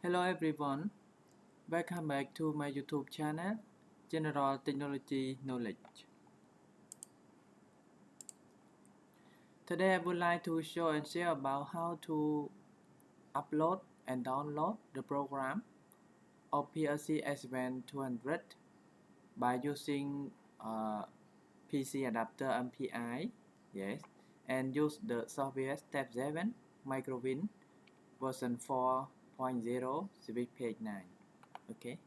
Hello everyone, welcome back to my YouTube channel, General Technology Knowledge. Today I would like to show and share about how to upload and download the program of PLC S7-200 by using PC Adapter MPI, yes, and use the software Step7 MicroWin version 4.0 SP9, okay.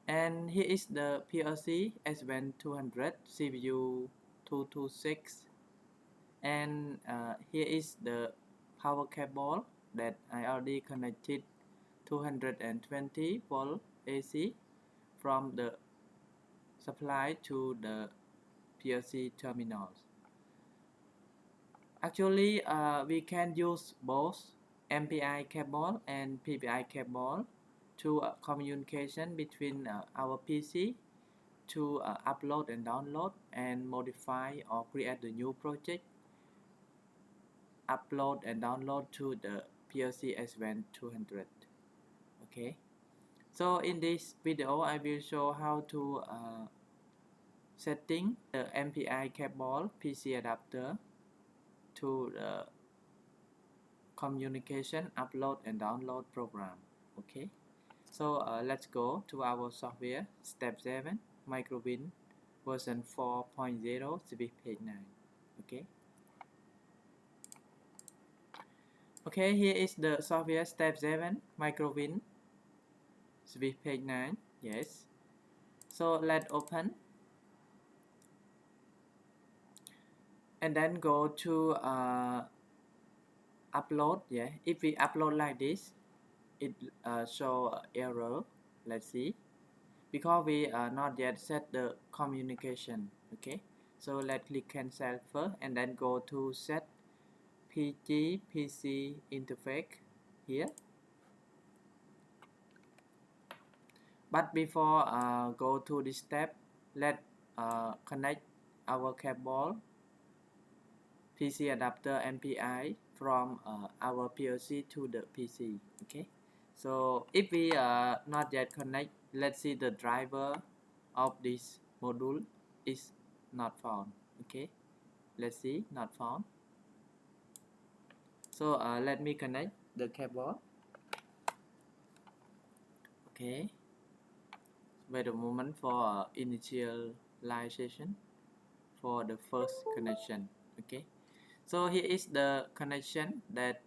And here is the PLC S7-200 CPU 226, and here is the power cable that I already connected 220 volt AC from the supply to the PLC terminals. Actually, we can use both MPI cable and PPI cable to communication between our PC to upload and download and modify or create the new project, upload and download to the PLC S7-200. Okay, so in this video I will show how to setting the MPI cable PC adapter to the communication upload and download program. Okay, so let's go to our software Step7 MicroWin version 4.0 SP9. Okay. Okay, here is the software Step7 MicroWin SP9. Yes. So let's open and then go to upload. Yeah, if we upload like this, it show error. Let's see, because we not yet set the communication. Okay, so let's click cancel first and then go to set PC interface here. But before go to this step, let's connect our cable PC adapter MPI from our PLC to the PC. Okay, so if we not yet connect, let's see the driver of this module is not found. Okay, let's see, not found. So let me connect the cable. Okay, wait a moment for initialization for the first connection. Okay, so here is the connection that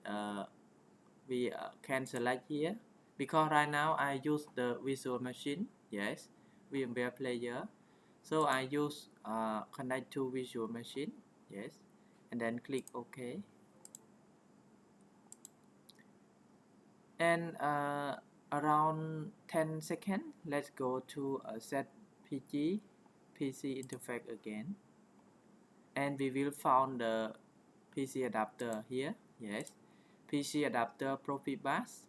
we can select here, because right now I use the visual machine. Yes, VMware Player, so I use connect to visual machine. Yes, and then click OK. And around 10 seconds, let's go to set PC interface again, and we will found the PC adapter here. Yes, PC adapter Profibus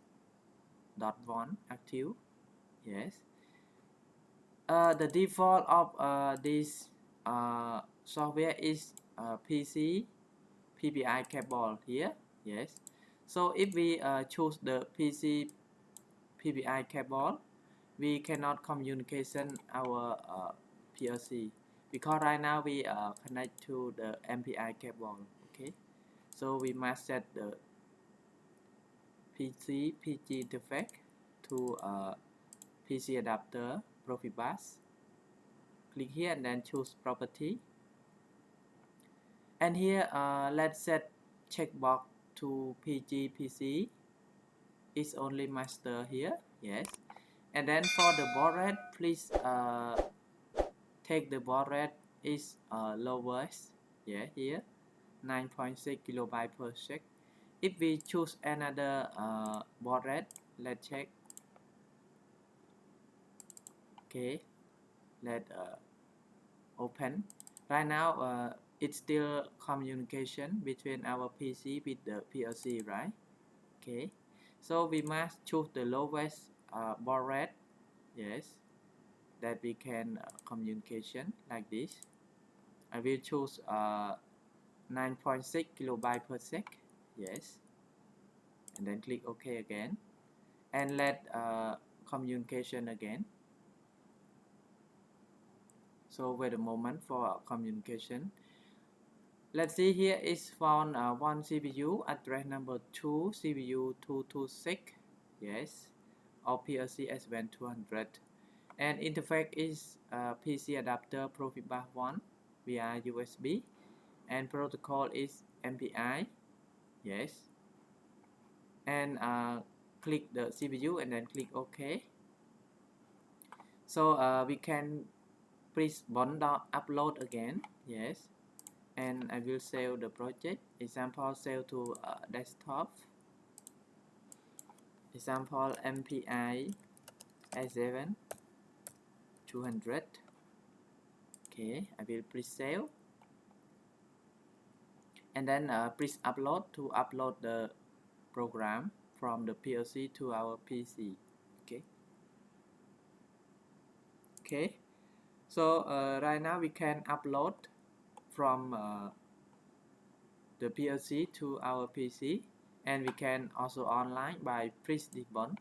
.1 active. Yes, the default of this software is PC PPI cable here. Yes, so if we choose the PC PPI cable, we cannot communication our PLC, because right now we connect to the MPI cable. Okay, so we must set the PC interface to PC adapter Profibus. Click here and then choose property, and here let's set checkbox to PC is only master here. Yes, and then for the baud rate, please take the baud rate is lowest. Yeah, here 9.6 kilobyte per sec. If we choose another baud rate, let's check. Okay, let open. Right now it's still communication between our PC with the PLC, right? Okay, so we must choose the lowest baud rate. Yes, that we can communication like this. I will choose 9.6 kilobyte per sec. Yes, and then click OK again, and let communication again. So wait a moment for communication. Let's see, here is found one CPU, address number 2, CPU 226, yes, of PLC S7-200, and interface is PC Adapter Profibus 1 via USB, and protocol is MPI, yes, and click the CPU and then click OK. So we can press button down upload again, yes, and I will save the project. Example, save to desktop. Example, MPI S7-200. Okay, I will press save, and then press upload to upload the program from the PLC to our PC. Okay, so right now we can upload from the PLC to our PC, and we can also online by press this button,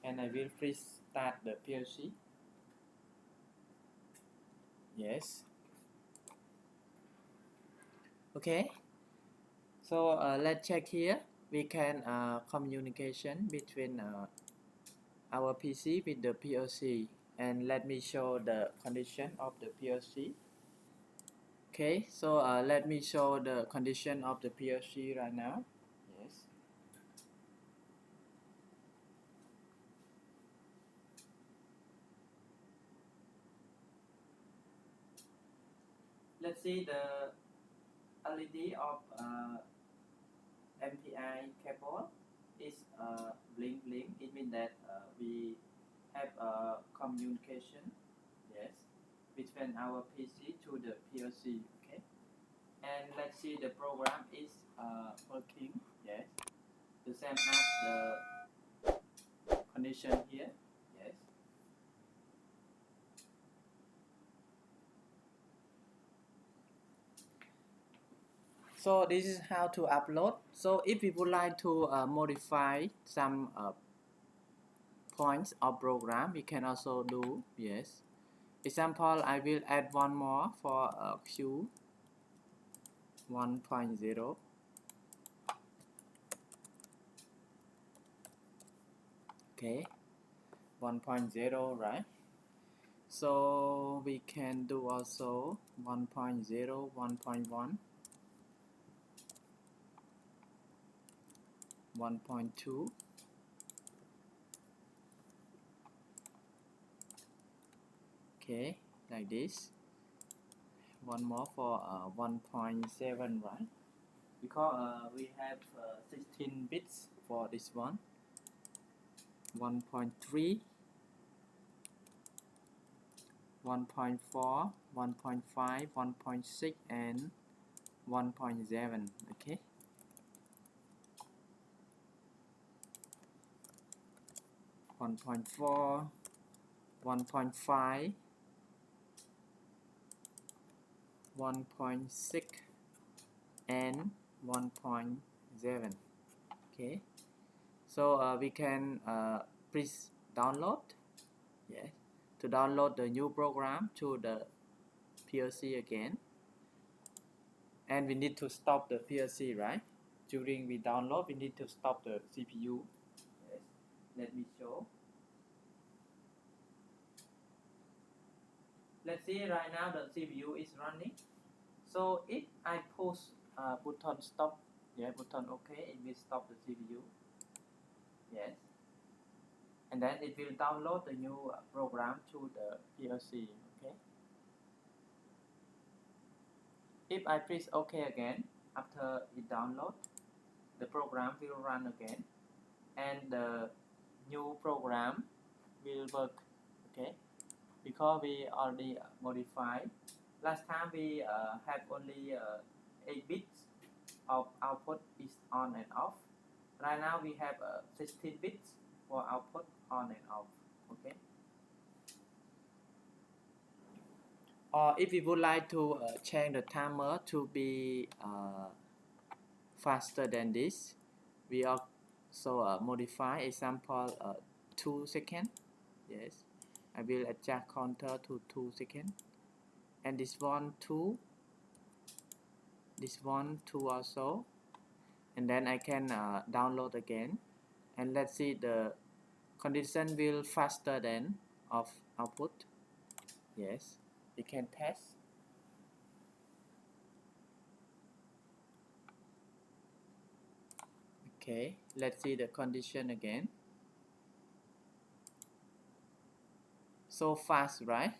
and I will press start the PLC. Yes. Okay, so let's check here. We can communication between our PC with the PLC, and let me show the condition of the PLC. Okay, so let me show the condition of the PLC right now. Yes. Let's see the LED of MPI cable is blink. It means that we have communication, yes, between our PC to the PLC. Okay, and let's see the program is working. Yes, the same as the condition here. Yes. So this is how to upload. So if we would like to modify some points of program, we can also do. Yes. Example, I will add one more for Q 1.0. Okay, 1.0, right? So we can do also 1.0, 1.1, 1.2. Okay, like this. One more for 1.7, right? Because we have 16 bits for this one. 1.3, 1.4, 1.5, 1.6, and 1.7. Okay. One point 1.5, 1.6, and 1.7. Okay, so we can press download. Yes, to download the new program to the PLC again, and we need to stop the PLC, right? During we download, we need to stop the CPU. Yes, let me show. Let's see, right now the CPU is running. So if I push button stop, yeah, button OK, it will stop the CPU. Yes, and then it will download the new program to the PLC. Okay. If I press OK again, after it download, the program will run again, and the new program will work. Okay, because we already modified. Last time we have only 8 bits of output is on and off. Right now we have 16 bits for output on and off. Okay. Or if we would like to change the timer to be faster than this, we So modify example 2 seconds. Yes, I will adjust counter to 2 seconds, and this one 2, this one 2 also, and then I can download again, and let's see the condition will faster than of output. Yes, we can test. Okay, let's see the condition again. So fast, right?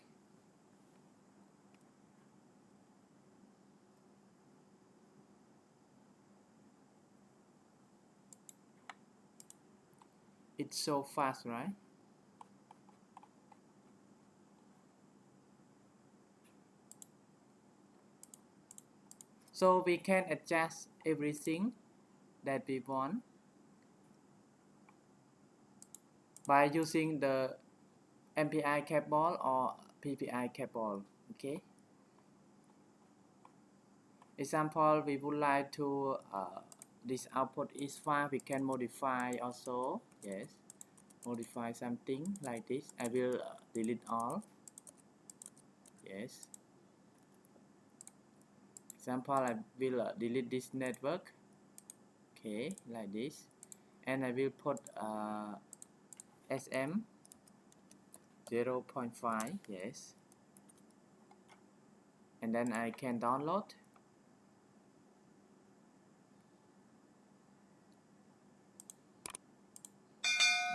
It's so fast, right? So we can adjust everything that we want by using the MPI cable or PPI cable. Okay. Example, we would like to this output is fast, we can modify also. Yes, modify something like this. I will delete all. Yes. Example, I will delete this network. Okay, like this, and I will put SM0.5. Yes, and then I can download.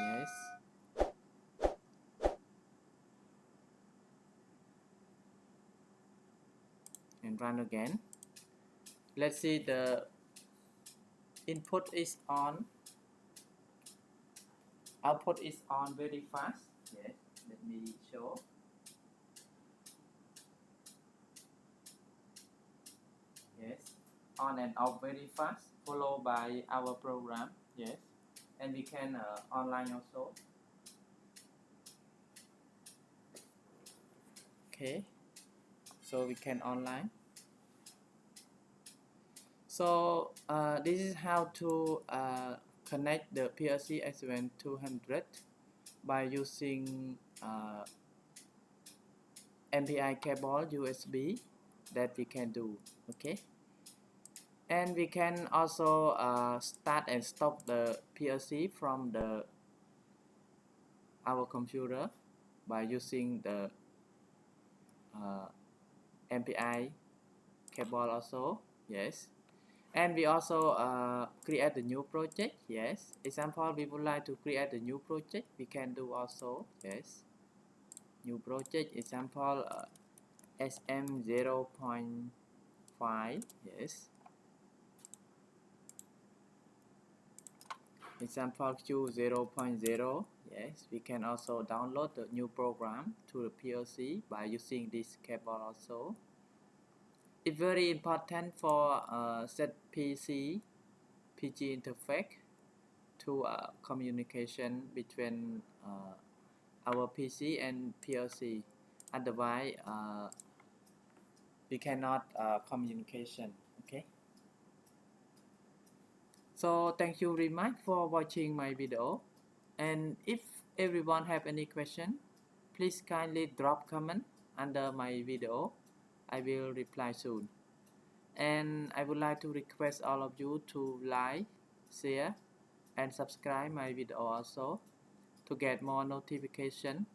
Yes, and run again. Let's see, the input is on, output is on very fast. Yes, let me show. Yes, on and off very fast, followed by our program. Yes, and we can online also. Okay, so we can online. So this is how to connect the PLC S7-200 by using MPI cable USB that we can do. Okay, and we can also start and stop the PLC from our computer by using the MPI cable also. Yes, and we also create a new project. Yes, example, we would like to create a new project, we can do also. Yes, new project, example SM0.5. Yes, example Q0.0. Yes, we can also download the new program to the PLC by using this cable also. It's very important for set PG interface to communication between our PC and PLC. Otherwise, we cannot communication. Okay. So thank you very much for watching my video. And if everyone have any question, please kindly drop comment under my video. I will reply soon. And I would like to request all of you to like, share, and subscribe my video also to get more notification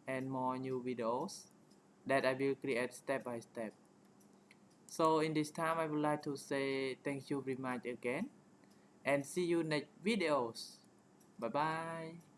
and more new videos that I will create step by step. So in this time, I would like to say thank you very much again, and see you next videos. Bye bye.